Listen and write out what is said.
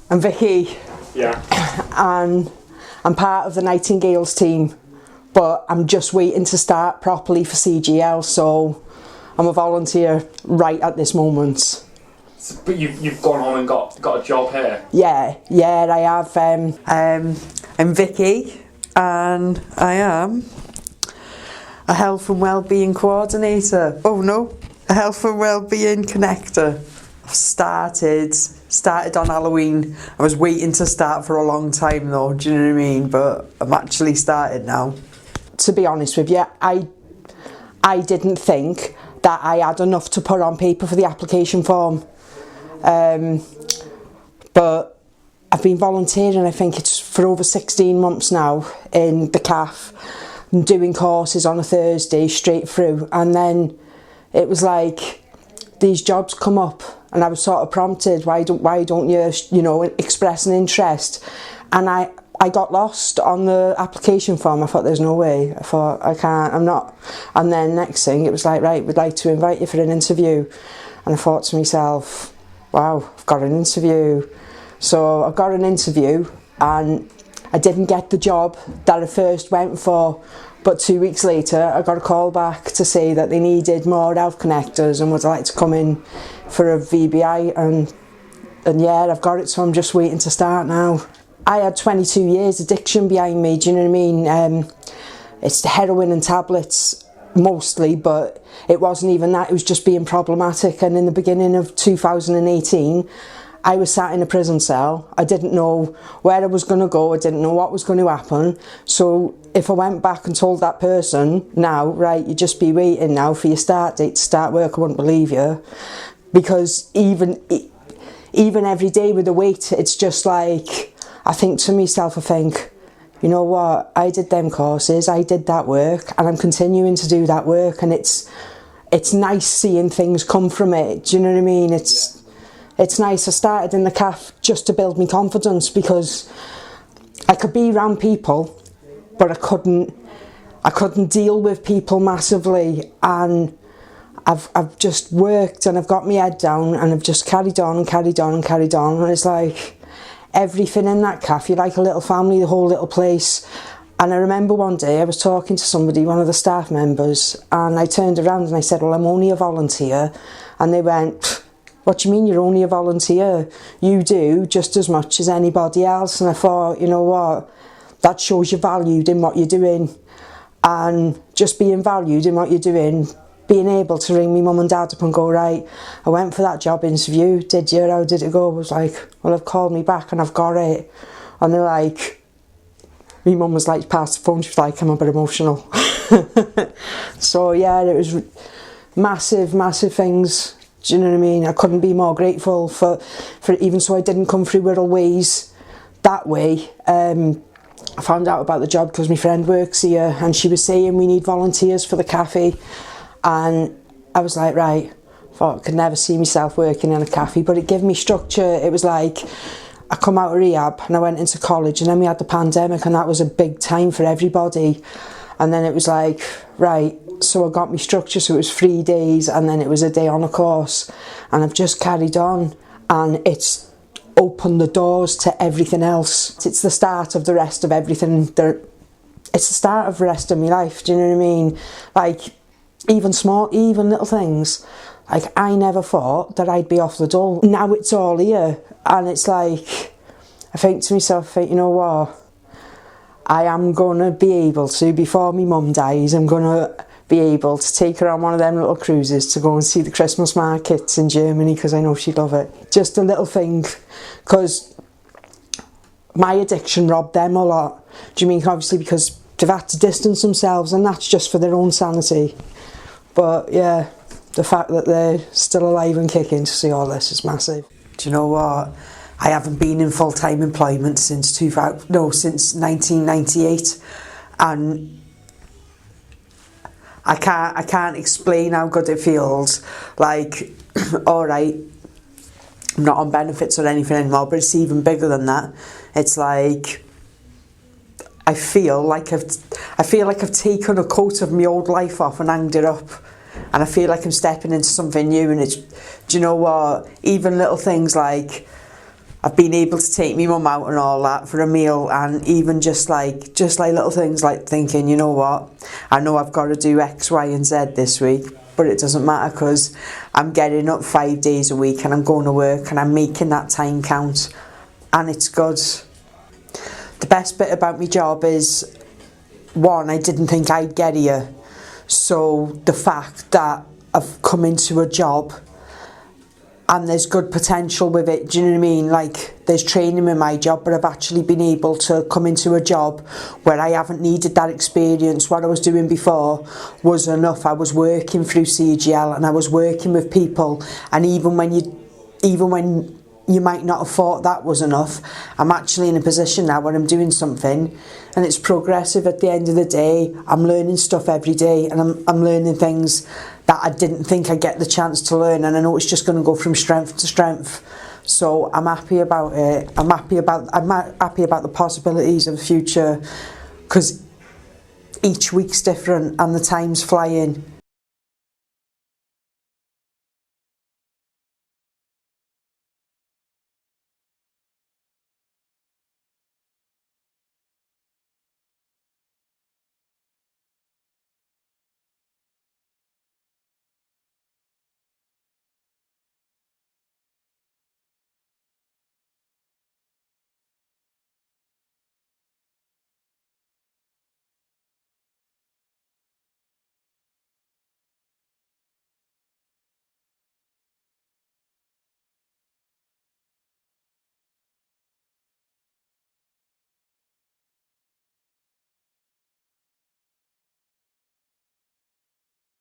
I'm Vicky. Yeah. And I'm part of the Nightingales team, but I'm just waiting to start properly for CGL, so I'm a volunteer right at this moment. But you've gone on and got a job here? Yeah, I have. I'm Vicky, and I am a health and wellbeing coordinator. Oh no, a health and wellbeing connector. I've started on Halloween. I was waiting to start for a long time though, do you know what I mean? But I'm actually started now. To be honest with you, I didn't think that I had enough to put on paper for the application form. But I've been volunteering, I think it's for over 16 months now in the CAF. I'm doing courses on a Thursday straight through, and then it was like these jobs come up and I was sort of prompted, why don't you express an interest? And I got lost on the application form. I thought, there's no way. I thought, I can't, I'm not. And then next thing it was like, right, we'd like to invite you for an interview. And I thought to myself, wow, I've got an interview. So I got an interview and I didn't get the job that I first went for, but 2 weeks later I got a call back to say that they needed more health connectors and would like to come in for a VBI, and yeah, I've got it, so I'm just waiting to start now. I had 22 years addiction behind me, do you know what I mean? It's the heroin and tablets mostly, but it wasn't even that, it was just being problematic. And in the beginning of 2018 I was sat in a prison cell. I didn't know where I was going to go, I didn't know what was going to happen. So if I went back and told that person, now, right, you just be waiting now for your start date to start work, I wouldn't believe you. Because even every day with the weight, it's just like, I think to myself, you know what, I did them courses, I did that work, and I'm continuing to do that work, and it's nice seeing things come from it, do you know what I mean? It's nice. I started in the CAF just to build me confidence, because I could be around people, but I couldn't deal with people massively, and I've just worked and I've got my head down and I've just carried on, and it's like everything in that CAF, you're like a little family, the whole little place. And I remember one day I was talking to somebody, one of the staff members, and I turned around and I said, well, I'm only a volunteer. And they went, what do you mean you're only a volunteer? You do just as much as anybody else. And I thought, you know what, that shows you're valued in what you're doing. And just being valued in what you're doing, being able to ring me mum and dad up and go, right, I went for that job interview, did you, how did it go? I was like, well, they've called me back and I've got it. And they're like, my mum was like, past the phone, she was like, I'm a bit emotional. So yeah, it was massive things, do you know what I mean? I couldn't be more grateful for even so I didn't come through Wirral Ways that way. I found out about the job because my friend works here, and she was saying we need volunteers for the cafe. And I was like, right, I thought I could never see myself working in a cafe, but it gave me structure. It was like, I come out of rehab and I went into college, and then we had the pandemic, and that was a big time for everybody. And then it was like, right, so I got me structure, so it was 3 days, and then it was a day on a course, and I've just carried on, and it's opened the doors to everything else. It's the start of the rest of everything. It's the start of the rest of my life, do you know what I mean? Like, even little things. Like, I never thought that I'd be off the dole. Now it's all here, and it's like, I think to myself, you know what, I am going to be able to, before my mum dies, I'm going to be able to take her on one of them little cruises to go and see the Christmas markets in Germany, because I know she'd love it. Just a little thing, because my addiction robbed them a lot. Do you mean, obviously, because they've had to distance themselves, and that's just for their own sanity. But yeah, the fact that they're still alive and kicking to see all this is massive. Do you know what? I haven't been in full-time employment since 1998, and I can't explain how good it feels. Like, all right, I'm not on benefits or anything anymore, but it's even bigger than that. It's like, I feel like I've taken a coat of my old life off and hanged it up, and I feel like I'm stepping into something new. And it's, do you know what? Even little things like, I've been able to take my mum out and all that for a meal, and even just like little things like thinking, you know what, I know I've got to do X, Y and Z this week, but it doesn't matter because I'm getting up 5 days a week and I'm going to work and I'm making that time count, and it's good. The best bit about my job is, one, I didn't think I'd get here, so the fact that I've come into a job and there's good potential with it, do you know what I mean? Like, there's training in my job, but I've actually been able to come into a job where I haven't needed that experience. What I was doing before was enough. I was working through CGL and I was working with people, and even when you might not have thought that was enough, I'm actually in a position now where I'm doing something and it's progressive. At the end of the day, I'm learning stuff every day, and I'm learning things that I didn't think I'd get the chance to learn, and I know it's just going to go from strength to strength. So I'm happy about it. I'm happy about the possibilities of the future, because each week's different and the time's flying.